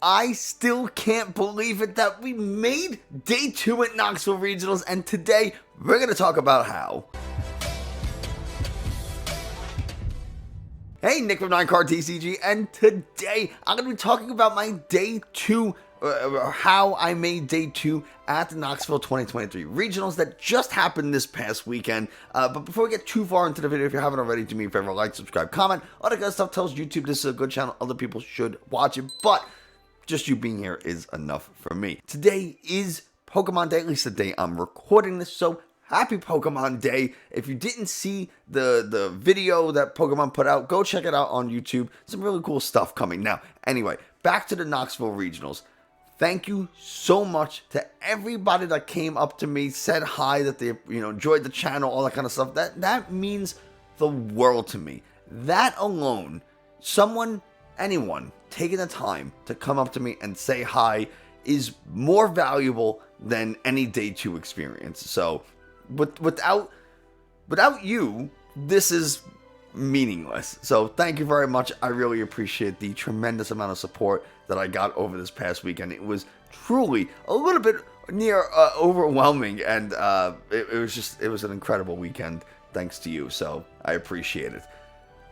I still can't believe it that we made day 2 at Knoxville Regionals, and today we're going to talk about how. Hey, Nick from 9Card TCG, and today I'm going to be talking about my day 2, how I made day 2 at the Knoxville 2023 Regionals that just happened this past weekend. But before we get too far into the video, if you haven't already, do me a favor, like, subscribe, comment. All that good stuff tells YouTube this is a good channel. Other people should watch it, but just you being here is enough for me. Today is Pokemon Day, at least the day I'm recording this, so happy Pokemon Day. If you didn't see the video that Pokemon put out, go check it out on YouTube. Some really cool stuff coming. Now, anyway, back to the Knoxville Regionals. Thank you so much to everybody that came up to me, said hi, that they enjoyed the channel, all that kind of stuff. That means the world to me. That alone, anyone taking the time to come up to me and say hi is more valuable than any day 2 experience. So without you, this is meaningless. So thank you very much. I really appreciate the tremendous amount of support that I got over this past weekend. It was truly a little bit near overwhelming, and it was an incredible weekend thanks to you. So I appreciate it.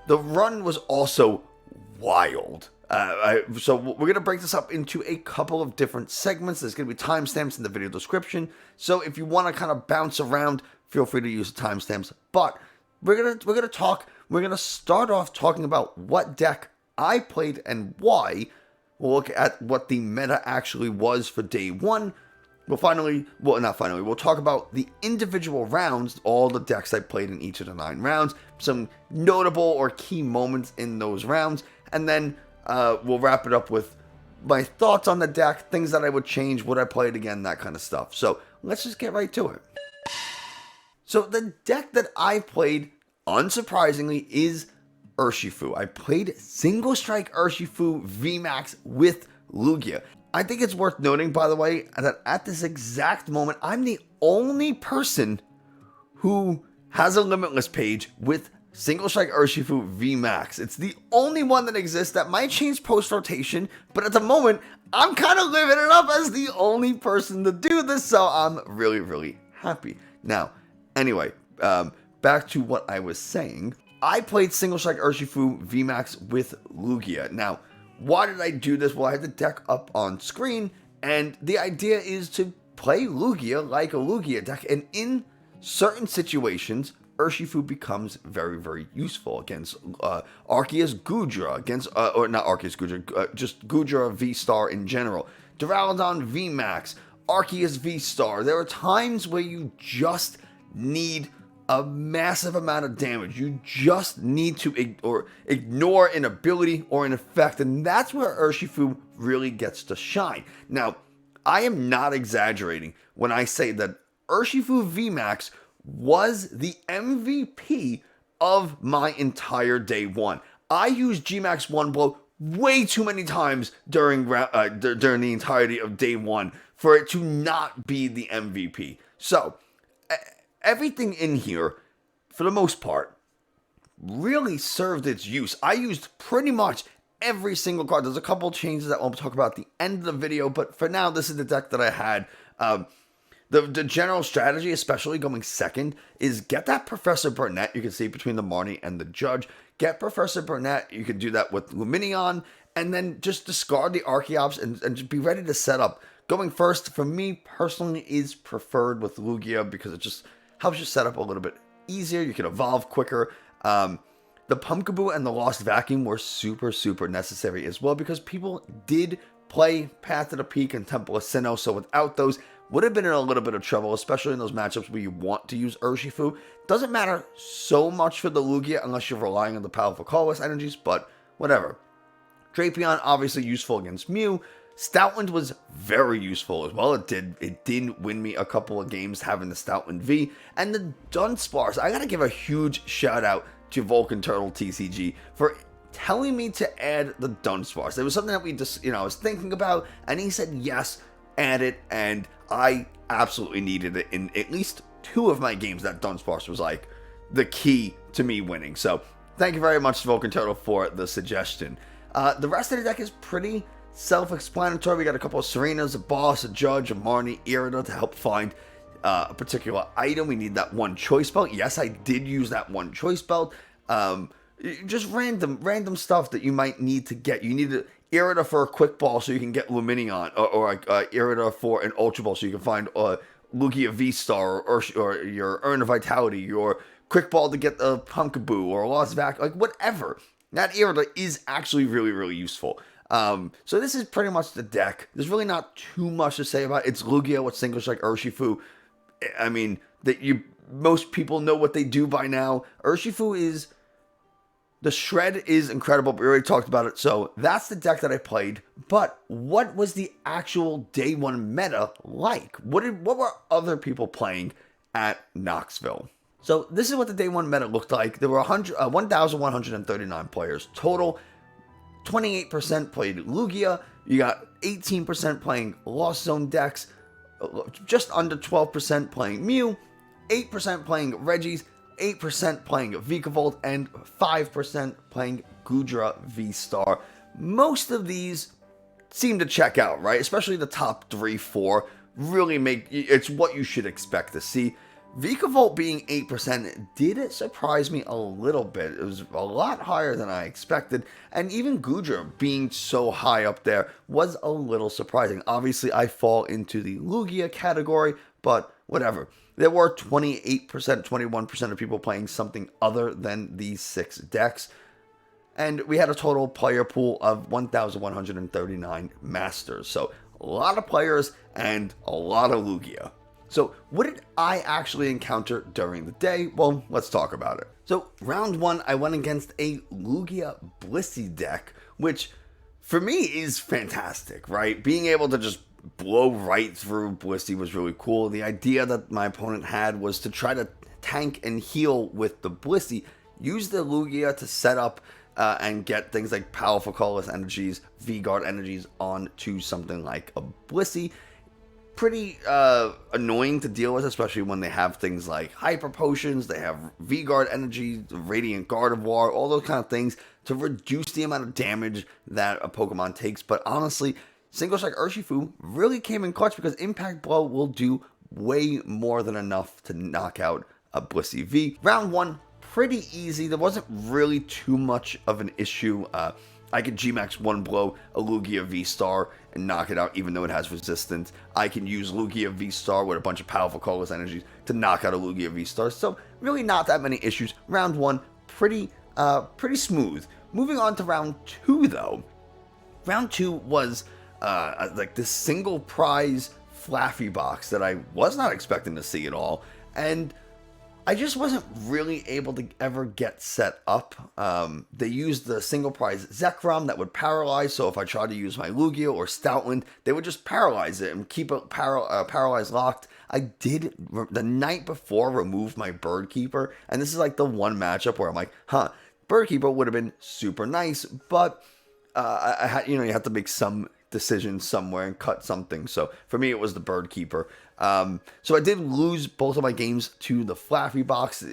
The run was also wild. So we're going to break this up into a couple of different segments. There's going to be timestamps in the video description. So if you want to kind of bounce around, feel free to use the timestamps. But we're going to start off talking about what deck I played and why. We'll look at what the meta actually was for day 1. We'll talk about the individual rounds, all the decks I played in each of the 9 rounds, some notable or key moments in those rounds, and then we'll wrap it up with my thoughts on the deck, things that I would change, would I play it again, that kind of stuff. So let's just get right to it. So the deck that I played, unsurprisingly, is Urshifu. I played Single Strike Urshifu VMAX with Lugia. I think it's worth noting, by the way, that at this exact moment, I'm the only person who has a Limitless page with Single Strike Urshifu VMAX. It's the only one that exists. That might change post-rotation, but at the moment, I'm kind of living it up as the only person to do this, so I'm really, really happy. Now, anyway, back to what I was saying. I played Single Strike Urshifu VMAX with Lugia. Now, why did I do this? Well, I had the deck up on screen, and the idea is to play Lugia like a Lugia deck, and in certain situations, Urshifu becomes very, very useful against Arceus Goodra, just Goodra V-Star in general, Duraludon VMAX, Arceus V-Star. There are times where you just need a massive amount of damage. You just need to ignore an ability or an effect, and that's where Urshifu really gets to shine. Now, I am not exaggerating when I say that Urshifu VMAX was the MVP of my entire day 1. I used Gmax 1 Blow way too many times during the entirety of day 1 for it to not be the MVP. So, everything in here, for the most part, really served its use. I used pretty much every single card. There's a couple changes that we'll talk about at the end of the video, but for now, this is the deck that I had. The general strategy, especially going second, is get that Professor Burnett. You can see between the Marnie and the Judge. Get Professor Burnett. You can do that with Lumineon, and then just discard the Archeops and just be ready to set up. Going first, for me personally, is preferred with Lugia because it just helps you set up a little bit easier. You can evolve quicker. The Pumpkaboo and the Lost Vacuum were super, super necessary as well because people did play Path of the Peak and Temple of Sinnoh, so without those, would have been in a little bit of trouble, especially in those matchups where you want to use Urshifu. Doesn't matter so much for the Lugia unless you're relying on the powerful Colorless energies, but whatever. Drapion, obviously useful against Mew. Stoutland was very useful as well. It did win me a couple of games having the Stoutland V. And the Dunsparce, I gotta give a huge shout out to Vulcan Turtle TCG for telling me to add the Dunsparce. It was something that we just, I was thinking about, and he said, yes, add it, and I absolutely needed it in at least 2 of my games. That Dunsparce was like the key to me winning. So thank you very much, Vulcan Turtle, for the suggestion. The rest of the deck is pretty self-explanatory. We got a couple of Serenas, a Boss, a Judge, a Marnie, Irida to help find a particular item. We need that one choice belt. Yes, I did use that one choice belt. Just random stuff that you might need to get. You need Irida for a quick ball so you can get Luminion, or Irida for an Ultra Ball so you can find Lugia V-Star, or your Urn of Vitality, your quick ball to get the Pumpkaboo, or a Lost Vac, like whatever. That Irida is actually really, really useful. So this is pretty much the deck. There's really not too much to say about it. It's Lugia with Single Strike Urshifu. I mean, most people know what they do by now. Urshifu is... The shred is incredible, but we already talked about it, so that's the deck that I played. But what was the actual day one meta like? What were other people playing at Knoxville? So this is what the day one meta looked like. There were 1,139 players total. 28% played Lugia. You got 18% playing Lost Zone decks. Just under 12% playing Mew. 8% playing Regis. 8% playing Vikavolt, and 5% playing Gudra V-Star. Most of these seem to check out, right? Especially the top 3-4 really it's what you should expect to see. Vikavolt being 8% did surprise me a little bit. It was a lot higher than I expected, and even Gudra being so high up there was a little surprising. Obviously, I fall into the Lugia category, but whatever. There were 28%, 21% of people playing something other than these 6 decks. And we had a total player pool of 1,139 masters. So a lot of players and a lot of Lugia. So what did I actually encounter during the day? Well, let's talk about it. So round 1, I went against a Lugia Blissey deck, which for me is fantastic, right? Being able to just blow right through Blissey was really cool. The idea that my opponent had was to try to tank and heal with the Blissey, use the Lugia to set up and get things like powerful colorless energies, V-Guard energies onto something like a Blissey. Pretty annoying to deal with, especially when they have things like Hyper Potions, they have V-Guard energy, Radiant Gardevoir, all those kind of things to reduce the amount of damage that a Pokemon takes. But honestly, Single Strike Urshifu really came in clutch because Impact Blow will do way more than enough to knock out a Blissey V. Round 1, pretty easy. There wasn't really too much of an issue. I could G-Max 1 blow a Lugia V-Star and knock it out even though it has resistance. I can use Lugia V-Star with a bunch of powerful colorless energies to knock out a Lugia V-Star. So really not that many issues. Round 1, pretty smooth. Moving on to round 2 though. Round 2 was like this single prize Flaffy box that I was not expecting to see at all, and I just wasn't really able to ever get set up. They used the single prize Zekrom that would paralyze, so if I tried to use my Lugia or Stoutland, they would just paralyze it and keep it paralyzed locked. I did, the night before, remove my Bird Keeper, and this is like the one matchup where I'm like, Bird Keeper would have been super nice, but I had, you have to make some decision somewhere and cut something. So for me, it was the Bird Keeper. So I did lose both of my games to the Flaffy box.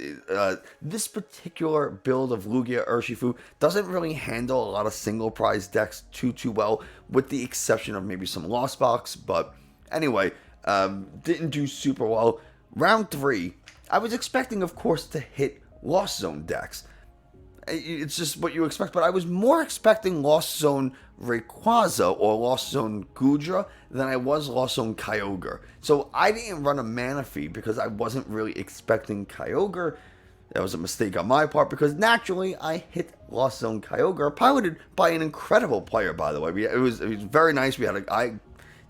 This particular build of Lugia Urshifu doesn't really handle a lot of single prize decks too well, with the exception of maybe some Lost Box. But anyway, didn't do super well. Round 3, I was expecting, of course, to hit Lost Zone decks. It's just what you expect, but I was more expecting Lost Zone Rayquaza or Lost Zone Gudra than I was Lost Zone Kyogre. So I didn't run a Manaphy because I wasn't really expecting Kyogre. That was a mistake on my part because naturally I hit Lost Zone Kyogre, piloted by an incredible player, by the way. It was very nice.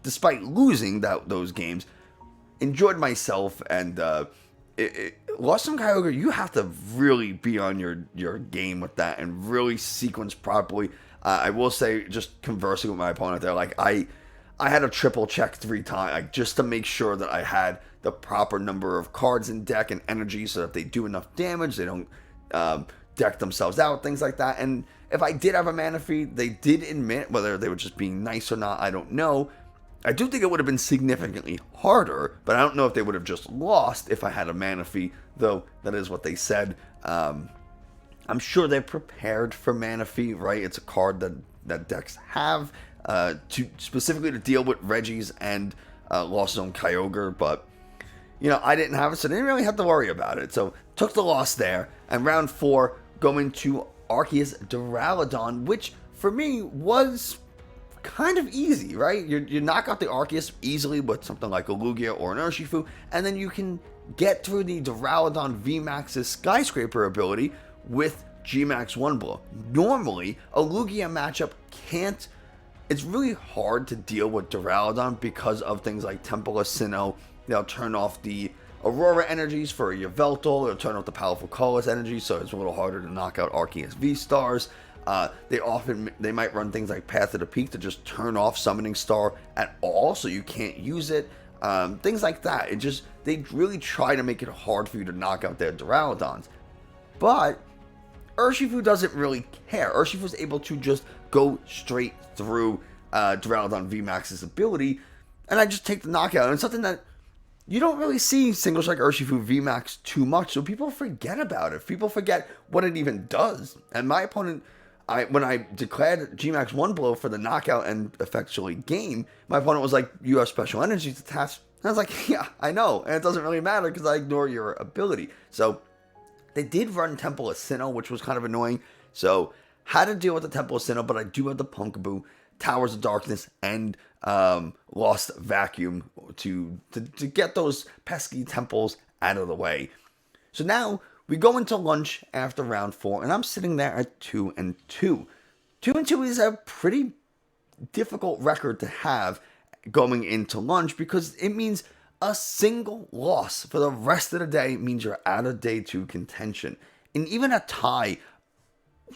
Despite losing those games, enjoyed myself, and Lost Zone Kyogre, you have to really be on your game with that and really sequence properly. I will say, just conversing with my opponent there, like I had to triple check 3 times, like, just to make sure that I had the proper number of cards in deck and energy so that if they do enough damage, they don't deck themselves out, things like that. And if I did have a Manaphy, they did admit, whether they were just being nice or not, I don't know. I do think it would have been significantly harder, but I don't know if they would have just lost if I had a Manaphy, though that is what they said. I'm sure they're prepared for Manaphy, right? It's a card that decks have. to specifically to deal with Reggie's and Lost Zone Kyogre, but I didn't have it, so I didn't really have to worry about it. So took the loss there, and round 4 going to Arceus Duraludon, which for me was kind of easy, right? You knock out the Arceus easily with something like a Lugia or an Urshifu, and then you can get through the Duraludon VMAX's Skyscraper ability with Gmax 1 Blow. Normally, a Lugia matchup can't. It's really hard to deal with Duraludon because of things like Temple of Sinnoh. They'll turn off the Aurora energies for a Yveltal. They'll turn off the powerful Colress energies, so it's a little harder to knock out Arceus V-Stars. They might run things like Path of the Peak to just turn off Summoning Star at all, so you can't use it. Things like that. They really try to make it hard for you to knock out their Duraludons. But Urshifu doesn't really care. Urshifu's able to just go straight through Duraludon VMAX's ability, and I just take the knockout. And it's something that you don't really see Single Strike Urshifu VMAX too much, so people forget about it. People forget what it even does. And my opponent, when I declared Gmax 1 Blow for the knockout and effectually game, my opponent was like, you have special energies attached. And I was like, yeah, I know, and it doesn't really matter because I ignore your ability. So they did run Temple of Sinnoh, which was kind of annoying. So had to deal with the Temple of Sinnoh, but I do have the Pumpkaboo, Towers of Darkness, and Lost Vacuum to get those pesky temples out of the way. So now we go into lunch after round 4, and I'm sitting there at 2-2. 2-2 is a pretty difficult record to have going into lunch because it means a single loss for the rest of the day means you're out of day 2 contention. And even a tie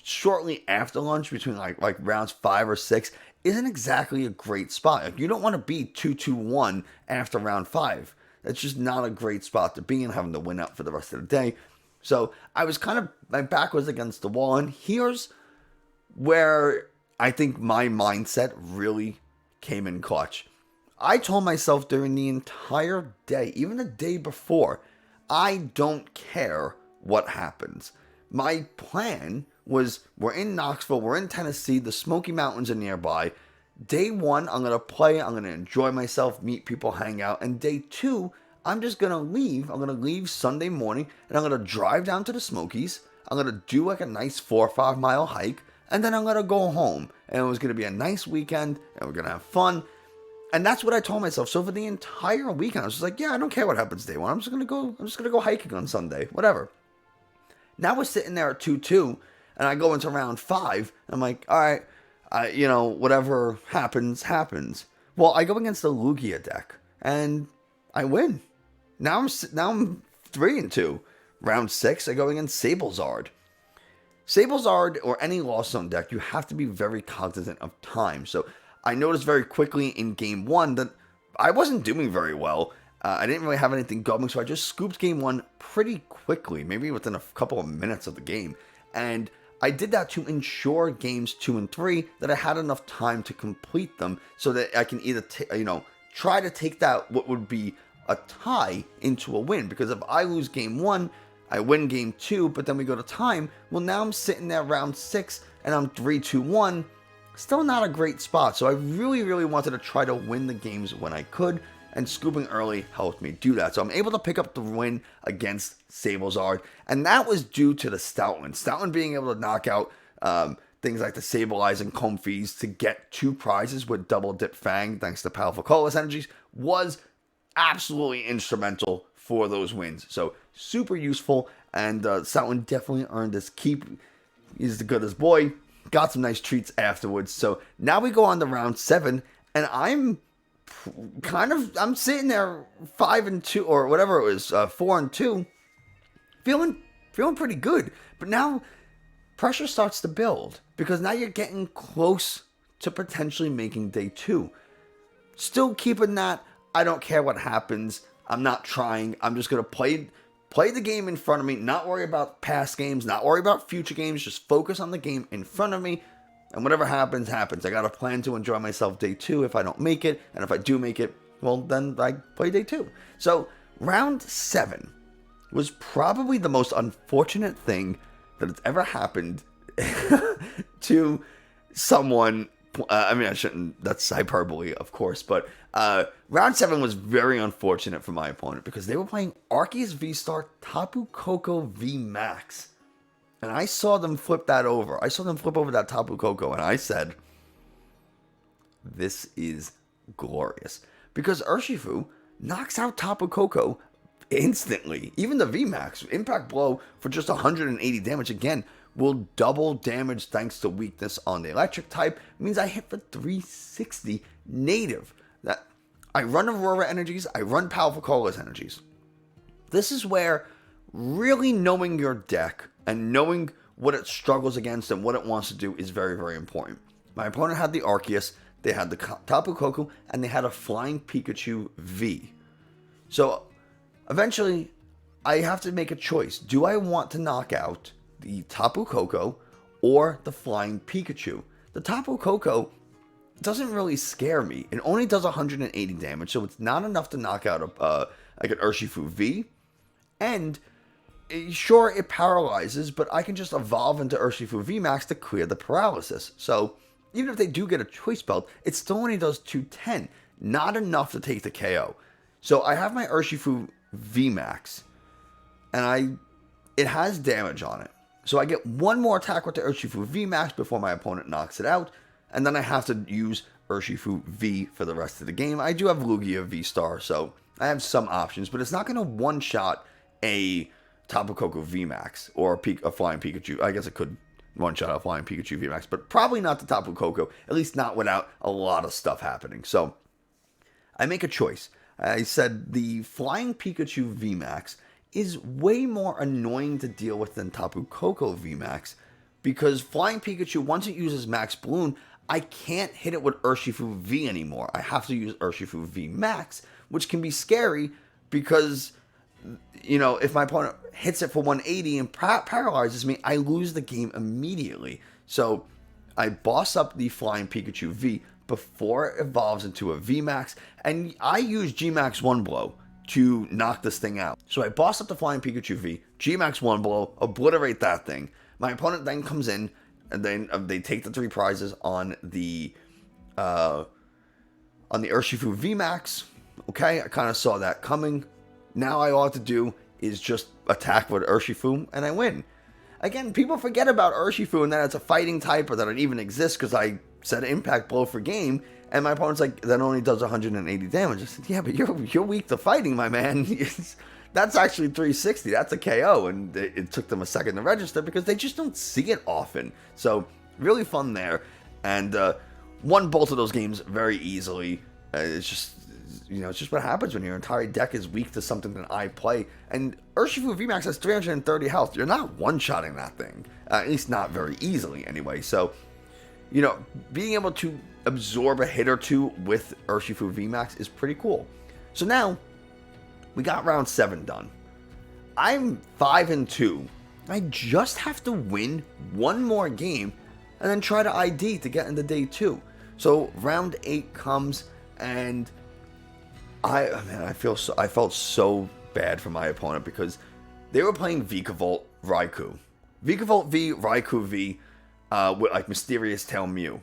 shortly after lunch between like rounds 5 or 6 isn't exactly a great spot. Like, you don't want to be 2-2-1 after round 5. That's just not a great spot to be in, having to win out for the rest of the day. So I was my back was against the wall, and here's where I think my mindset really came in clutch. I told myself during the entire day, even the day before, I don't care what happens. My plan was, we're in Knoxville, we're in Tennessee, the Smoky Mountains are nearby. Day 1, I'm going to play, I'm going to enjoy myself, meet people, hang out. And day 2, I'm just going to leave. I'm going to leave Sunday morning, and I'm going to drive down to the Smokies. I'm going to do like a nice 4 or 5 mile hike, and then I'm going to go home. And it was going to be a nice weekend, and we're going to have fun. And that's what I told myself. So for the entire weekend, I was just like, yeah, I don't care what happens day 1. I'm just going to go hiking on Sunday, whatever. Now we're sitting there at 2-2. And I go into round 5, and I'm like, all right, whatever happens, happens. Well, I go against the Lugia deck, and I win. Now I'm 3-2. Round 6, I go against Sablezard. Sablezard, or any Lost Zone deck, you have to be very cognizant of time. So I noticed very quickly in game 1 that I wasn't doing very well. I didn't really have anything going, so I just scooped game 1 pretty quickly, maybe within a couple of minutes of the game. And I did that to ensure games 2 and 3 that I had enough time to complete them so that I can either, try to take that, what would be a tie, into a win. Because if I lose game 1, I win game 2, but then we go to time, well, now I'm sitting there round 6 and I'm 3-2-1. Still not a great spot. So I really, really wanted to try to win the games when I could, and scooping early helped me do that. So I'm able to pick up the win against Sablezard, and that was due to the Stoutland. Stoutland being able to knock out things like the Sableye and Comfeys to get 2 prizes with Double Dip Fang, thanks to powerful Colress energies, was absolutely instrumental for those wins. So super useful, and Stoutland definitely earned his keep. He's the goodest boy. Got some nice treats afterwards. So now we go on to round 7, and I'm sitting there 5-2 or whatever it was, 4-2, feeling pretty good. But now pressure starts to build because now you're getting close to potentially making day 2. Still keeping that, I don't care what happens. I'm not trying. I'm just gonna play the game in front of me. Not worry about past games. Not worry about future games. Just focus on the game in front of me. And whatever happens, happens. I got a plan to enjoy myself day 2 if I don't make it. And if I do make it, well, then I play day 2. So round 7 was probably the most unfortunate thing that has ever happened to someone I mean, I shouldn't. That's hyperbole, of course. But round 7 was very unfortunate for my opponent because they were playing Arceus V-Star Tapu Koko V Max. And I saw them flip that over. I saw them flip over that Tapu Koko, and I said, this is glorious. Because Urshifu knocks out Tapu Koko instantly. Even the VMAX, Impact Blow for just 180 damage, again, will double damage thanks to weakness on the electric type. It means I hit for 360 native. That I run Aurora energies, I run Powerful Colorless energies. This is where really knowing your deck and knowing what it struggles against and what it wants to do is very, very important. My opponent had the Arceus, they had the Tapu Koko, and they had a Flying Pikachu V. So eventually, I have to make a choice. Do I want to knock out the Tapu Koko or the Flying Pikachu? The Tapu Koko doesn't really scare me. It only does 180 damage, so it's not enough to knock out like an Urshifu V. And sure, it paralyzes, but I can just evolve into Urshifu VMAX to clear the paralysis. So even if they do get a choice belt, it still only does 210. Not enough to take the KO. So I have my Urshifu VMAX, and it has damage on it. So I get one more attack with the Urshifu VMAX before my opponent knocks it out, and then I have to use Urshifu V for the rest of the game. I do have Lugia V-Star, so I have some options, but it's not going to one-shot a Tapu Koko VMAX or a Flying Pikachu. I guess it could one-shot a Flying Pikachu VMAX, but probably not the Tapu Koko, at least not without a lot of stuff happening. So I make a choice. I said the Flying Pikachu VMAX is way more annoying to deal with than Tapu Koko VMAX because Flying Pikachu, once it uses Max Balloon, I can't hit it with Urshifu V anymore. I have to use Urshifu V Max, which can be scary because, you know, if my opponent hits it for 180 and paralyzes me, I lose the game immediately. So I boss up the Flying Pikachu V before it evolves into a VMAX, and I use Gmax 1 Blow to knock this thing out. So I boss up the Flying Pikachu V, Gmax 1 Blow, obliterate that thing. My opponent then comes in, and then they take the 3 prizes on the Urshifu VMAX. Okay, I kind of saw that coming. Now all I have to do is just attack with Urshifu, and I win. Again, people forget about Urshifu and that it's a fighting type or that it even exists because I said Impact Blow for game, and my opponent's like, that only does 180 damage. I said, yeah, but you're weak to fighting, my man. That's actually 360. That's a KO, and it took them a second to register because they just don't see it often. So really fun there, and won both of those games very easily. It's just, you know, it's just what happens when your entire deck is weak to something that I play. And Urshifu VMAX has 330 health. You're not one-shotting that thing, at least not very easily anyway. So, you know, being able to absorb a hit or two with Urshifu VMAX is pretty cool. So now, we got round 7 done. I'm 5-2. I just have to win one more game and then try to ID to get into day 2. So round 8 comes, and I felt so bad for my opponent because they were playing Vikavolt Raikou. Vikavolt V, Raikou V, with like Mysterious Tail Mew.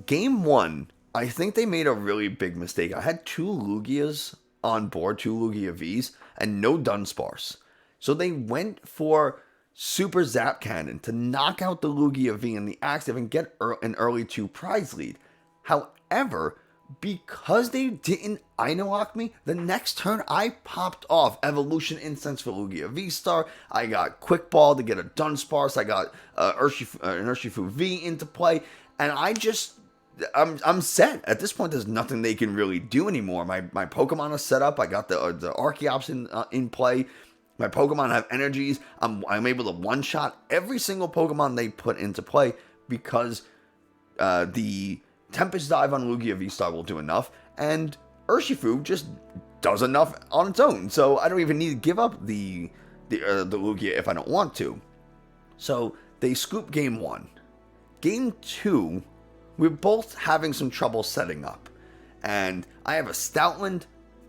Game 1, I think they made a really big mistake. I had 2 Lugias on board, 2 Lugia Vs, and no Dunsparce. So they went for Super Zap Cannon to knock out the Lugia V in the active and get an early 2 prize lead. However, because they didn't Ino-Lock me, the next turn I popped off Evolution Incense for Lugia V-Star. I got Quick Ball to get a Dunsparce. I got an Urshifu V into play. And I'm set. At this point, there's nothing they can really do anymore. My Pokemon is set up. I got the Archeops in play. My Pokemon have energies. I'm able to one-shot every single Pokemon they put into play because the Tempest Dive on Lugia V-Star will do enough, and Urshifu just does enough on its own, so I don't even need to give up the Lugia if I don't want to. So they scoop game 1. Game 2, we're both having some trouble setting up, and I have a Stoutland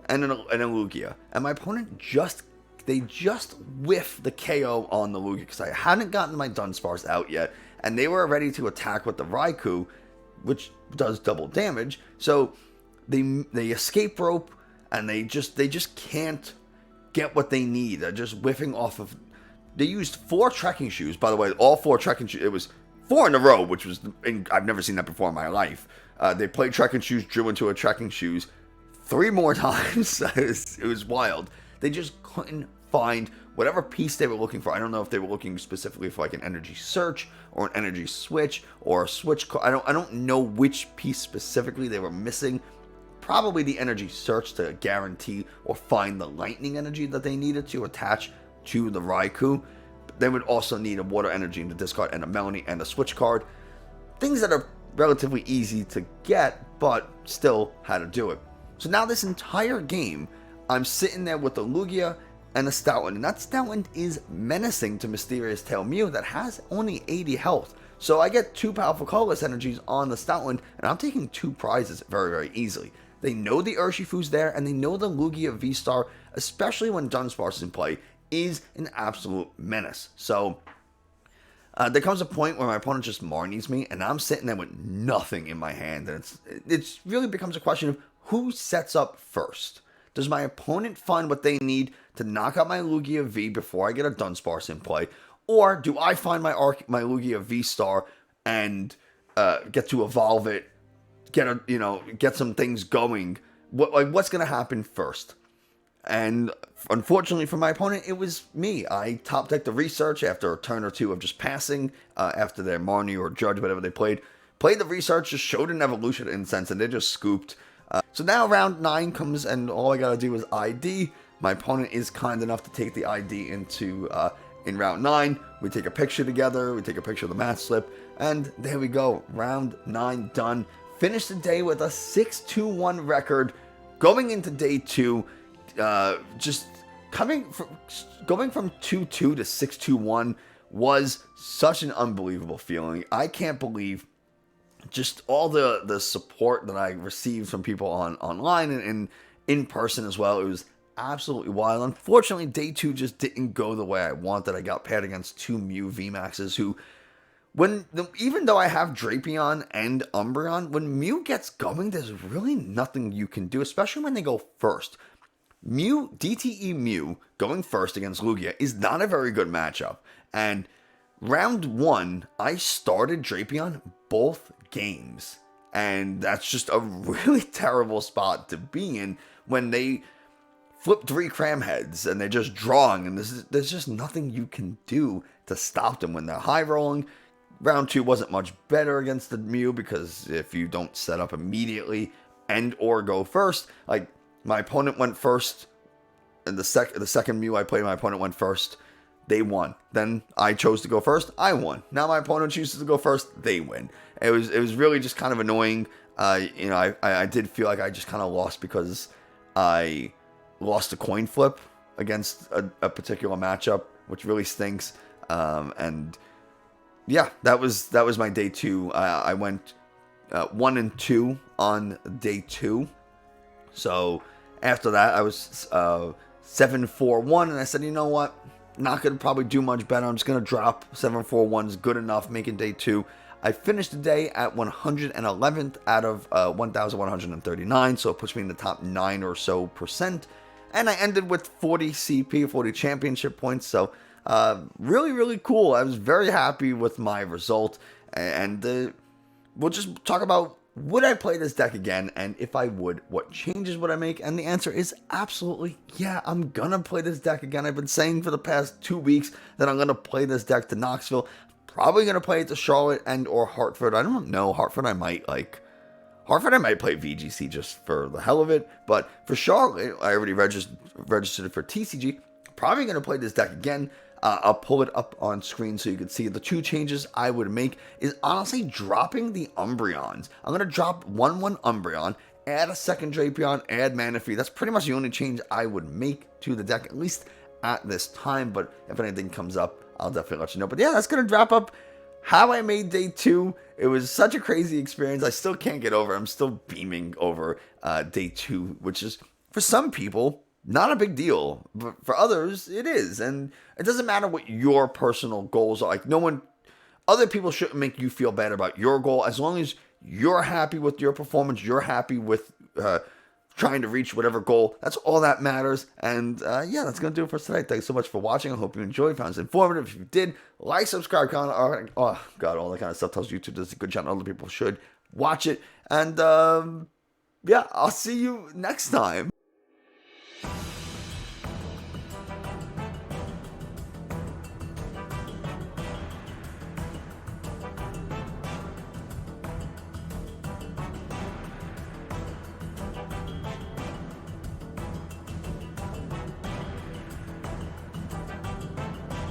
and a Lugia, and my opponent just whiffed the KO on the Lugia because I hadn't gotten my Dunsparce out yet, and they were ready to attack with the Raikou, which does double damage. So they escape rope, and they just can't get what they need. They're just whiffing off of. They used 4 trekking shoes, by the way. All 4 trekking shoes. It was 4 in a row, which was I've never seen that before in my life. They played trekking shoes, drew into a trekking shoes 3 more times. It was wild. They just couldn't find whatever piece they were looking for. I don't know if they were looking specifically for like an energy search or an energy switch or a switch. I don't know which piece specifically they were missing. Probably the energy search to guarantee or find the lightning energy that they needed to attach to the Raikou. They would also need a water energy in the discard and a Melanie and a switch card. Things that are relatively easy to get, but still had to do it. So now this entire game, I'm sitting there with the Lugia and the Stoutland, and that Stoutland is menacing to Mysterious Tail Mew that has only 80 health. So I get 2 powerful colorless energies on the Stoutland, and I'm taking 2 prizes very, very easily. They know the Urshifu's there, and they know the Lugia V-Star, especially when Dunsparce is in play, is an absolute menace. So there comes a point where my opponent just Marnies me, and I'm sitting there with nothing in my hand, and it really becomes a question of who sets up first. Does my opponent find what they need to knock out my Lugia V before I get a Dunsparce in play, or do I find my Lugia V-Star and get to evolve it, get some things going? What's gonna happen first? And unfortunately for my opponent, it was me. I top decked the research after a turn or 2 of just passing, after their Marnie or Judge, whatever they played the research, just showed an evolution incense, and they just scooped. So now round 9 comes, and all I gotta do is ID. My opponent is kind enough to take the ID into in round 9. We take a picture together, we take a picture of the match slip, and there we go. Round 9 done. Finished the day with a 6-2-1 record. Going into day 2, just going from 2-2 to 6-2-1 was such an unbelievable feeling. I can't believe just all the support that I received from people online and in person as well. It was absolutely wild. Unfortunately, day 2 just didn't go the way I wanted. I got paired against 2 Mew VMAXs who, even though I have Drapion and Umbreon, when Mew gets going, there's really nothing you can do, especially when they go first. DTE Mew going first against Lugia is not a very good matchup. And round 1, I started Drapion both games. And that's just a really terrible spot to be in when they flip 3 cram heads and they're just drawing, and there's just nothing you can do to stop them when they're high rolling. Round 2 wasn't much better against the Mew, because if you don't set up immediately and or go first, like my opponent went first, and the second Mew I played, my opponent went first, they won. Then I chose to go first, I won. Now my opponent chooses to go first, they win. It was really just kind of annoying. I did feel like I just kind of lost because I lost a coin flip against a particular matchup, which really stinks. And yeah, that was my day 2. I went 1-2 on day 2. So after that, I was 7-4-1, and I said, you know what? Not going to probably do much better. I'm just going to drop 7-4-1 is good enough, making day 2. I finished the day at 111th out of 1,139, so it puts me in the top 9 or so percent. And I ended with 40 CP, 40 championship points, so really, really cool. I was very happy with my result, and we'll just talk about, would I play this deck again, and if I would, what changes would I make? And the answer is absolutely, yeah, I'm gonna play this deck again. I've been saying for the past 2 weeks that I'm gonna play this deck to Knoxville. Probably gonna play it to Charlotte and or Hartford. I don't know. Hartford I might play VGC just for the hell of it. But for Charlotte, I already registered it for TCG. Probably gonna play this deck again. I'll pull it up on screen so you can see the 2 changes I would make is honestly dropping the Umbreons. I'm going to drop 1/1 Umbreon, add a second Drapion, add Manaphy. That's pretty much the only change I would make to the deck, at least at this time. But if anything comes up, I'll definitely let you know. But yeah, that's going to wrap up how I made day 2. It was such a crazy experience. I still can't get over it. I'm still beaming over day 2, which is, for some people, not a big deal, but for others, it is. And it doesn't matter what your personal goals are. Like, no one, Other people shouldn't make you feel bad about your goal. As long as you're happy with your performance, you're happy with trying to reach whatever goal. That's all that matters. And yeah, that's going to do it for today. Thanks so much for watching. I hope you enjoyed, found it informative. If you did, like, subscribe, comment. Oh, God, all that kind of stuff tells YouTube this is a good channel. Other people should watch it. And yeah, I'll see you next time.